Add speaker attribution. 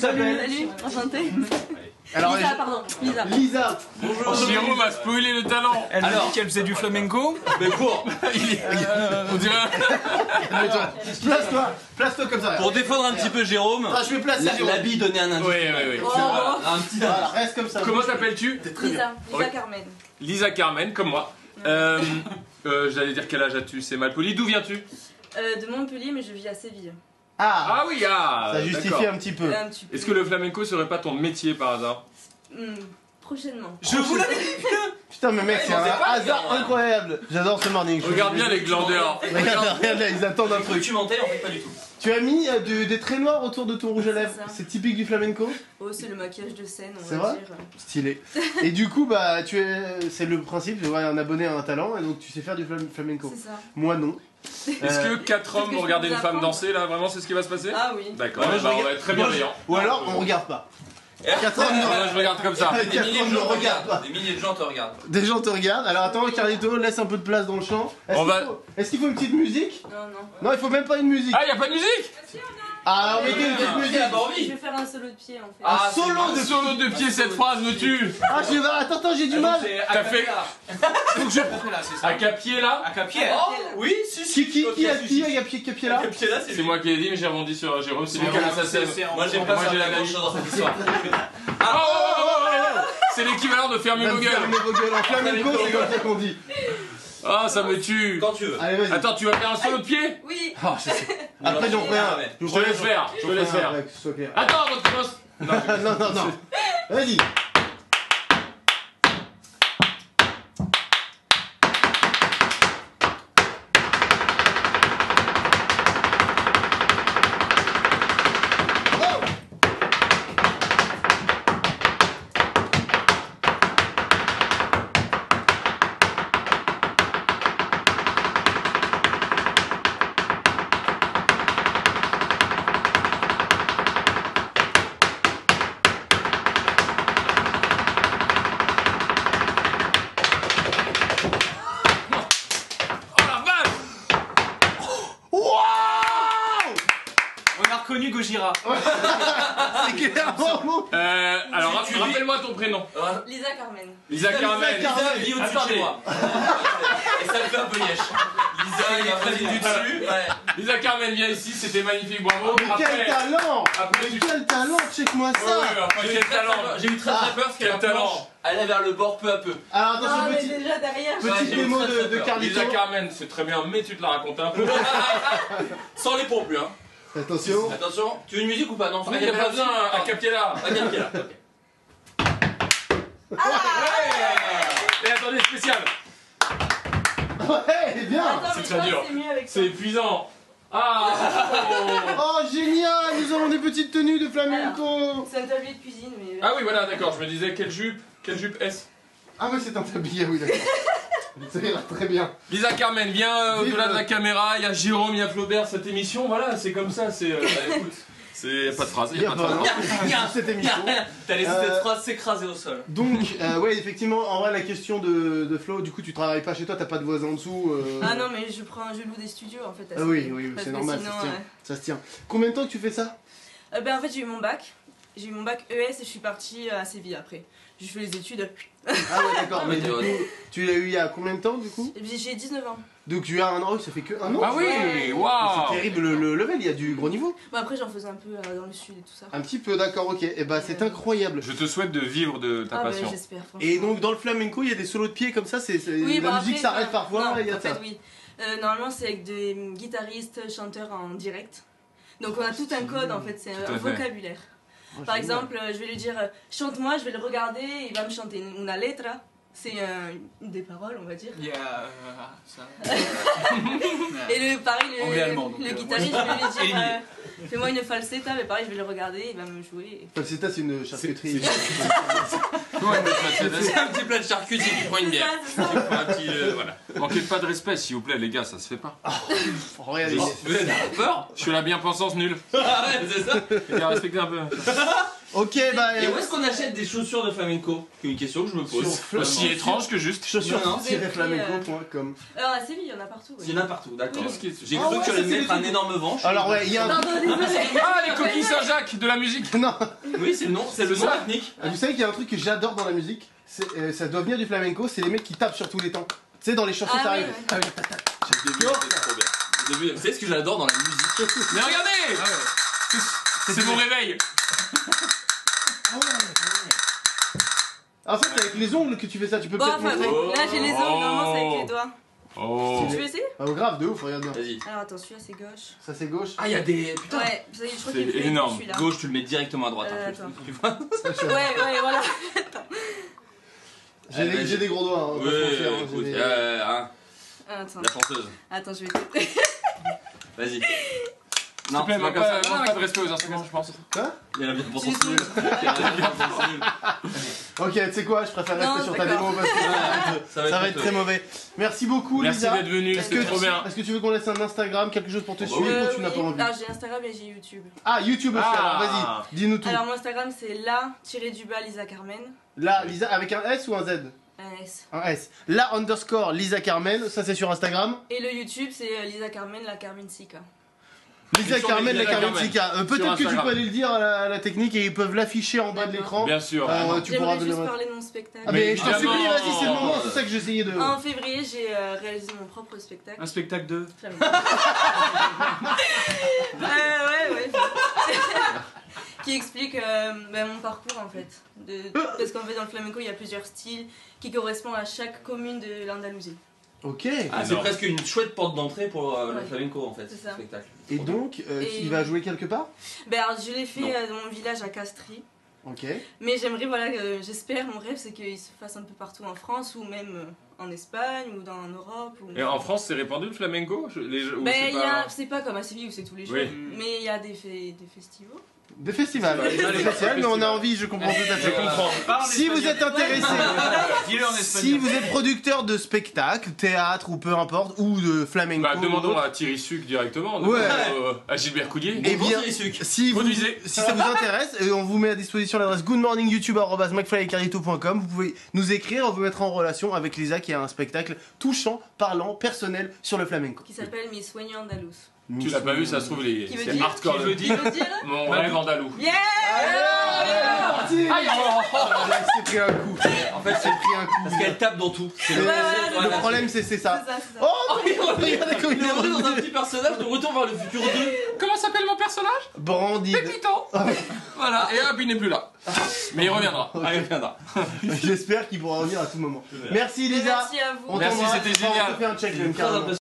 Speaker 1: s'appelle?
Speaker 2: Salut, enchantée.
Speaker 1: Alors,
Speaker 2: Lisa, pardon. Lisa.
Speaker 1: Lisa.
Speaker 3: Bonjour. Jérôme a spoilé le talent.
Speaker 4: Elle m'a dit qu'elle faisait du flamenco.
Speaker 3: Mais pour on dirait.
Speaker 1: Place-toi comme ça.
Speaker 3: Pour défendre un petit peu Jérôme.
Speaker 1: Ah, je vais placer Jérôme.
Speaker 3: L'habit donnait un indice.
Speaker 4: Oui.
Speaker 2: Oh.
Speaker 3: Un petit
Speaker 1: Voilà,
Speaker 3: indice.
Speaker 1: reste comme ça.
Speaker 4: Comment t'appelles-tu?
Speaker 2: Lisa Carmen.
Speaker 4: Lisa Carmen, comme moi. J'allais dire quel âge as-tu, c'est mal poli. D'où viens-tu?
Speaker 2: De Montpellier, mais je vis à Séville.
Speaker 1: Ah,
Speaker 4: Ah oui, ah
Speaker 1: ça justifie
Speaker 4: d'accord.
Speaker 1: un petit peu.
Speaker 2: Un petit peu.
Speaker 4: Est-ce que le flamenco serait pas ton métier par hasard?
Speaker 2: Prochainement.
Speaker 3: Je vous l'avais dit.
Speaker 1: Putain, mais mec, c'est un hasard incroyable. J'adore ce morning show.
Speaker 4: Regarde bien les glandeurs.
Speaker 1: Regarde, là, ils attendent un truc.
Speaker 3: Tu mentais en fait pas du tout.
Speaker 1: Tu as mis des traits noirs autour de ton rouge à lèvres.
Speaker 2: C'est ça.
Speaker 1: C'est typique du flamenco.
Speaker 2: Oh, c'est le maquillage de scène, on
Speaker 1: C'est
Speaker 2: va
Speaker 1: vrai
Speaker 2: dire.
Speaker 1: Stylé. Et du coup, bah, c'est le principe. Tu vois, un abonné a un talent et donc tu sais faire du flamenco.
Speaker 2: C'est ça.
Speaker 1: Moi, non.
Speaker 4: Est-ce que 4 hommes
Speaker 2: que
Speaker 4: vont
Speaker 2: je
Speaker 4: regarder
Speaker 2: peux
Speaker 4: une
Speaker 2: vous
Speaker 4: femme
Speaker 2: apprendre
Speaker 4: danser là? Vraiment, c'est ce qui va se passer?
Speaker 2: Ah oui.
Speaker 4: D'accord,
Speaker 1: Ouais,
Speaker 4: bah, on va être très bienveillants.
Speaker 1: Ou alors, on regarde pas. 4 hommes, non.
Speaker 4: Moi, je regarde comme ça.
Speaker 3: Des milliers de
Speaker 1: ne
Speaker 3: gens te
Speaker 1: regardent pas.
Speaker 3: regardent. Des milliers de gens te regardent.
Speaker 1: Des gens te regardent. Alors attends, Carlito, laisse un peu de place dans le champ. Est-ce qu'il faut une petite musique?
Speaker 2: Non.
Speaker 1: Non, il faut même pas une musique.
Speaker 4: Ah, y'a pas de musique?
Speaker 1: Ah, mettez une petite musique.
Speaker 2: Je vais faire un solo de pied en fait.
Speaker 3: Ah,
Speaker 1: solo
Speaker 4: Le solo de pied, cette phrase me tue.
Speaker 1: Ah, attends, j'ai du mal.
Speaker 4: T'as fait.
Speaker 3: Faut que je prenne là, c'est ça.
Speaker 4: À capier là?
Speaker 3: À Capier. Oh oui, si.
Speaker 1: Qui a pied là?
Speaker 3: Capier là,
Speaker 4: C'est moi qui l'ai dit, mais j'ai rebondi sur Jérôme. C'est lui qui a l'assassin.
Speaker 3: Moi j'aime pas
Speaker 4: Moi,
Speaker 3: ça
Speaker 4: j'ai la
Speaker 3: grand
Speaker 4: valise.
Speaker 3: chose dans cette histoire.
Speaker 4: C'est l'équivalent de fermer vos gueules.
Speaker 1: Fermez vos gueules. En flamenco, c'est comme ça qu'on dit.
Speaker 4: Ah, ça me tue.
Speaker 3: Quand tu veux.
Speaker 1: Allez, vas-y.
Speaker 4: Attends, tu vas faire un solo de pied?
Speaker 2: Oui.
Speaker 1: Ah, je sais. Après, j'en ferai un.
Speaker 4: Je te laisse faire. Je te laisse faire.
Speaker 1: Après, que ce soit clair.
Speaker 4: Attends, votre gosse.
Speaker 1: Non. Vas-y.
Speaker 4: Oh la vache.
Speaker 1: Waouh!
Speaker 3: On a reconnu Gojira.
Speaker 1: C'est clairement.
Speaker 4: Alors, rappelle-moi ton prénom.
Speaker 2: Lisa Carmen.
Speaker 4: Lisa Carmen.
Speaker 3: Lisa vit au-dessus de chez moi. Et ça me fait un peu lièche. Lisa, il m'a pris du dessus. Ouais.
Speaker 4: Lisa Carmen, viens ici, c'était magnifique, bravo.
Speaker 1: Mais quel talent!
Speaker 4: Après,
Speaker 1: Mais quel talent! Check-moi
Speaker 4: Ouais,
Speaker 1: ça!
Speaker 4: après, quel talent.
Speaker 3: J'ai eu très peur parce
Speaker 4: Quel
Speaker 3: qu'elle
Speaker 4: talent.
Speaker 3: allait vers le bord peu à peu.
Speaker 1: Alors attention,
Speaker 2: Ah, mais
Speaker 1: petit
Speaker 2: déjà derrière.
Speaker 1: petite démo de Carlito.
Speaker 4: Lisa Carmen, c'est très bien, mais tu te la racontes un peu.
Speaker 3: Sans les pompes, hein.
Speaker 1: Attention.
Speaker 3: Attention, tu veux une musique ou pas? Non,
Speaker 4: Il n'y a pas besoin, à Capiella.
Speaker 3: À Capier là.
Speaker 4: Et attendez, spécial.
Speaker 1: Ouais, bien!
Speaker 2: Attends,
Speaker 4: C'est
Speaker 2: mais
Speaker 4: très
Speaker 2: je pense
Speaker 4: dur.
Speaker 2: que c'est mieux avec ça.
Speaker 4: C'est épuisant. Ah.
Speaker 1: Oh, génial! Nous avons des petites tenues de flamenco!
Speaker 2: C'est un tablier de cuisine, mais.
Speaker 4: Ah oui, voilà, d'accord, je me disais, quelle jupe est-ce?
Speaker 1: Ah, ouais, c'est un tablier, oui, d'accord. Ça ira très bien.
Speaker 4: Lisa Carmen, viens
Speaker 1: Vive
Speaker 4: au-delà de
Speaker 1: le-
Speaker 4: la caméra, il y a Jérôme, il y a Flaubert, cette émission, voilà, c'est comme ça, c'est... écoute, c'est pas de phrase, il y a pas de phrase.
Speaker 1: Cette émission.
Speaker 3: T'as laissé cette phrase s'écraser au sol.
Speaker 1: Donc, ouais, effectivement, en vrai, la question de Flo, du coup, tu travailles pas chez toi, t'as pas de voisin en dessous.
Speaker 2: Ah non, mais je loue des studios en fait.
Speaker 1: Ah oui,
Speaker 2: parce
Speaker 1: c'est
Speaker 2: que
Speaker 1: normal,
Speaker 2: sinon,
Speaker 1: ça se tient. Ça se tient. Combien de temps que tu fais ça?
Speaker 2: Ben en fait, j'ai eu mon bac. J'ai eu mon bac ES et je suis partie à Séville après. J'ai fait les études.
Speaker 1: Ah ouais, d'accord, mais du coup, tu l'as eu il y a combien de temps, du coup?
Speaker 2: Et puis j'ai 19 ans.
Speaker 1: Donc tu as un an, ça fait que un an?
Speaker 4: Ah oui,
Speaker 1: C'est
Speaker 4: waouh.
Speaker 1: terrible le level, il y a du gros niveau.
Speaker 2: Bon, après, j'en faisais un peu dans le sud et tout ça.
Speaker 1: Un petit peu, d'accord, ok. Et bah, c'est incroyable.
Speaker 4: Je te souhaite de vivre de ta
Speaker 2: Ah, ben
Speaker 4: passion.
Speaker 2: j'espère. franchement.
Speaker 1: Et donc, dans le flamenco, il y a des solos de pied comme ça,
Speaker 2: Oui,
Speaker 1: la
Speaker 2: bah,
Speaker 1: musique
Speaker 2: après,
Speaker 1: s'arrête
Speaker 2: enfin,
Speaker 1: parfois,
Speaker 2: non,
Speaker 1: il y a
Speaker 2: en fait,
Speaker 1: ça.
Speaker 2: oui. Normalement, c'est avec des guitaristes, chanteurs en direct. Donc, on a tout un code en fait, c'est
Speaker 4: Tout à
Speaker 2: un
Speaker 4: fait.
Speaker 2: vocabulaire.
Speaker 1: Oh,
Speaker 2: Par
Speaker 1: génial.
Speaker 2: exemple, je vais lui dire chante-moi, je vais le regarder, il va me chanter una letra. C'est des paroles, on va dire.
Speaker 4: Yeah,
Speaker 3: ça.
Speaker 2: Et le, pareil,
Speaker 3: Anglais-allemand, donc,
Speaker 2: le
Speaker 3: moi,
Speaker 2: guitariste, je vais lui dire
Speaker 3: éliminé.
Speaker 2: fais-moi une falsetta, mais pareil, je vais le regarder, il va me jouer.
Speaker 1: Falsetta, c'est une charcuterie.
Speaker 3: C'est un petit plat de charcuterie, tu prends une bière.
Speaker 2: C'est ça, c'est ça.
Speaker 4: Un petit, voilà. Manquez pas de respect, s'il vous plaît, les gars, ça se fait pas.
Speaker 1: Regardez.
Speaker 3: Vous avez peur?
Speaker 4: Je suis à la bien-pensance nulle.
Speaker 3: Ah ouais, c'est ça.
Speaker 4: Les gars, respectez un peu.
Speaker 1: Ok, bah.
Speaker 4: Et où est-ce qu'on achète des chaussures de flamenco? C'est une question que je me pose.
Speaker 3: Aussi étrange que juste.
Speaker 1: Chaussures-flamenco.com.
Speaker 2: Alors à Séville, il y en a partout.
Speaker 4: Il y en a partout, d'accord.
Speaker 2: Oui.
Speaker 4: J'ai cru que tu allais mettre un énorme vent.
Speaker 1: Alors, ouais, il y a un.
Speaker 2: Non, désolé.
Speaker 3: Ah, les coquilles Saint-Jacques de la musique.
Speaker 1: Non,
Speaker 4: Oui, c'est le nom technique.
Speaker 1: vous savez qu'il y a un truc que j'adore dans la musique, ça doit venir du flamenco, c'est les mecs qui tapent sur tous les temps. Tu sais, dans les chansons,
Speaker 2: Ah
Speaker 1: ça
Speaker 2: oui,
Speaker 1: arrive.
Speaker 2: ouais.
Speaker 1: Ah oui,
Speaker 4: J'ai le début, c'était trop bien. Le début, vous savez ce que j'adore dans la musique?
Speaker 3: Mais regardez, c'est mon réveil.
Speaker 1: En fait, c'est avec les ongles que tu fais ça, tu peux
Speaker 2: Bon,
Speaker 1: peut-être
Speaker 2: enfin,
Speaker 1: montrer.
Speaker 2: là j'ai les ongles, normalement c'est avec les doigts.
Speaker 3: Oh.
Speaker 2: Tu veux essayer?
Speaker 1: Ah, grave, de ouf, regarde bien.
Speaker 4: Vas-y.
Speaker 2: Alors attends, celui-là c'est gauche.
Speaker 1: Ça, c'est gauche.
Speaker 4: Ah, il y a des. Putain!
Speaker 2: Ouais, ça y est, je crois
Speaker 3: C'est
Speaker 2: qu'il est plus
Speaker 3: énorme.
Speaker 2: celui-là.
Speaker 4: Gauche, tu le mets directement à droite. hein,
Speaker 2: Attends.
Speaker 4: tu vois?
Speaker 2: Ouais, voilà.
Speaker 1: J'ai des gros doigts, hein, on va
Speaker 4: Ouais,
Speaker 1: se mentir, hein,
Speaker 4: écoute,
Speaker 1: j'ai des-
Speaker 4: hein,
Speaker 2: Attends,
Speaker 4: la chanteuse.
Speaker 2: attends, je vais tester.
Speaker 4: Vas-y.
Speaker 3: S'il te
Speaker 4: Non,
Speaker 3: plaît,
Speaker 4: c'est pas
Speaker 3: manque
Speaker 4: comme ça.
Speaker 3: pas de respect aux Instagram, je pense.
Speaker 4: Il y en a bien pour ton
Speaker 2: J'ai
Speaker 4: style. Il y en a bien pour ton style.
Speaker 1: Ok, tu sais quoi, je préfère
Speaker 2: Non,
Speaker 1: rester sur ta
Speaker 2: d'accord.
Speaker 1: démo parce que
Speaker 4: Ça va
Speaker 1: ça va
Speaker 4: être
Speaker 1: être très mauvais. Merci beaucoup,
Speaker 3: Merci
Speaker 1: Lisa.
Speaker 3: d'être venu,
Speaker 1: Est-ce que,
Speaker 3: c'était trop bien.
Speaker 1: est-ce que tu veux qu'on laisse un Instagram, quelque chose pour te
Speaker 4: bah
Speaker 1: suivre
Speaker 4: oui.
Speaker 1: ou tu n'as pas envie?
Speaker 2: Alors j'ai Instagram et j'ai YouTube.
Speaker 1: Ah, YouTube aussi,
Speaker 3: Ah.
Speaker 1: alors vas-y, dis-nous tout.
Speaker 2: Alors mon Instagram c'est la-du-bas Lisa Carmen.
Speaker 1: Là, Lisa, avec un S ou un Z?
Speaker 2: Un S.
Speaker 1: Un S. Là, underscore Lisa Carmen, ça c'est sur Instagram.
Speaker 2: Et le YouTube c'est Lisa Carmen, la Carmen Sika.
Speaker 1: Lisa
Speaker 3: Sur
Speaker 1: Carmen, la
Speaker 3: Lisa
Speaker 1: Carmen
Speaker 3: Carmen.
Speaker 1: Sika. Peut-être
Speaker 3: Sur
Speaker 1: que tu
Speaker 3: Instagram.
Speaker 1: peux aller le dire à la technique et ils peuvent l'afficher en bas de l'écran.
Speaker 3: Bien sûr.
Speaker 1: Tu pourras
Speaker 2: J'aimerais juste
Speaker 1: venir.
Speaker 2: parler de mon spectacle.
Speaker 1: Ah, mais je t'en
Speaker 3: Évidemment.
Speaker 1: supplie, vas-y, c'est le moment, c'est ça que j'essayais de.
Speaker 2: En février j'ai réalisé mon propre spectacle.
Speaker 3: Un spectacle de.
Speaker 2: Ouais. Qui explique mon parcours en fait. Parce qu'en fait dans le flamenco il y a plusieurs styles qui correspondent à chaque commune de l'Andalousie.
Speaker 1: Ok.
Speaker 4: Ah, c'est
Speaker 3: Énorme.
Speaker 4: presque une chouette porte d'entrée pour le
Speaker 2: Ouais.
Speaker 4: flamenco en fait,
Speaker 2: C'est
Speaker 4: ce
Speaker 2: ça.
Speaker 4: spectacle.
Speaker 1: Et donc,
Speaker 2: Et-
Speaker 1: il va jouer quelque part?
Speaker 2: Ben alors je l'ai fait
Speaker 4: Non.
Speaker 2: dans mon village à Castries.
Speaker 1: Ok.
Speaker 2: Mais j'aimerais, voilà, j'espère, mon rêve c'est qu'il se fasse un peu partout en France ou même en Espagne ou en Europe. Ou...
Speaker 3: Et en France, c'est répandu le flamenco ou
Speaker 2: Ben,
Speaker 3: c'est
Speaker 2: il y
Speaker 3: pas-
Speaker 2: a, c'est pas comme à Séville où c'est tous les jours,
Speaker 3: Oui.
Speaker 2: mais il y a des festivals.
Speaker 1: Des festivals,
Speaker 3: Ouais,
Speaker 1: des
Speaker 3: des
Speaker 1: festivals, mais on a
Speaker 3: festivals.
Speaker 1: envie, je comprends tout à
Speaker 3: Je
Speaker 1: fait.
Speaker 3: comprends.
Speaker 1: Si vous êtes intéressé,
Speaker 3: Dis-le en
Speaker 1: si
Speaker 3: espagnol.
Speaker 1: vous êtes producteur de spectacles, théâtre ou peu importe, ou de flamenco,
Speaker 3: Bah,
Speaker 1: ou
Speaker 3: demandons
Speaker 1: autre,
Speaker 3: à Thierry Suc directement.
Speaker 1: Ouais.
Speaker 3: À Gilbert Coulier.
Speaker 1: Eh bien,
Speaker 4: Sucre.
Speaker 1: si, vous,
Speaker 3: Produisez.
Speaker 1: si ça vous intéresse, on vous met à disposition l'adresse goodmorningyoutube@mcflycarito.com. Vous pouvez nous écrire, on vous mettre en relation avec Lisa qui a un spectacle touchant, parlant, personnel sur le flamenco.
Speaker 2: Qui s'appelle Mis Sueño Andaluz.
Speaker 3: Tu l'as pas vu, ça se trouve,
Speaker 2: Qui veut
Speaker 3: c'est
Speaker 2: dire
Speaker 3: hardcore.
Speaker 4: Qui veut dire
Speaker 2: Tu veux dire
Speaker 3: Mon rêve andalou.
Speaker 2: Yeah
Speaker 1: Parti.
Speaker 3: Aïe,
Speaker 1: C'est pris un coup.
Speaker 4: En fait, c'est
Speaker 1: Pris un coup.
Speaker 4: parce qu'elle tape dans tout. C'est
Speaker 1: Le,
Speaker 2: Ouais,
Speaker 1: le problème c'est
Speaker 2: C'est
Speaker 1: ça.
Speaker 2: ça, c'est ça.
Speaker 1: Oh, regardez comme il
Speaker 4: Il est
Speaker 1: est
Speaker 4: revenu dans un
Speaker 1: revenu.
Speaker 4: petit personnage de Retour vers le futur 2.
Speaker 3: Comment s'appelle mon personnage
Speaker 1: Brandide.
Speaker 3: Pépito. Voilà, et hop, il n'est plus là. Mais il reviendra.
Speaker 4: Ah, il reviendra.
Speaker 1: J'espère qu'il pourra revenir à tout moment. Merci Lisa.
Speaker 2: Merci à vous.
Speaker 1: On
Speaker 3: Merci,
Speaker 1: t'embrasse.
Speaker 3: c'était
Speaker 1: On
Speaker 3: génial.
Speaker 1: te fait un check même
Speaker 4: Très
Speaker 1: carrément.
Speaker 4: impressionnant.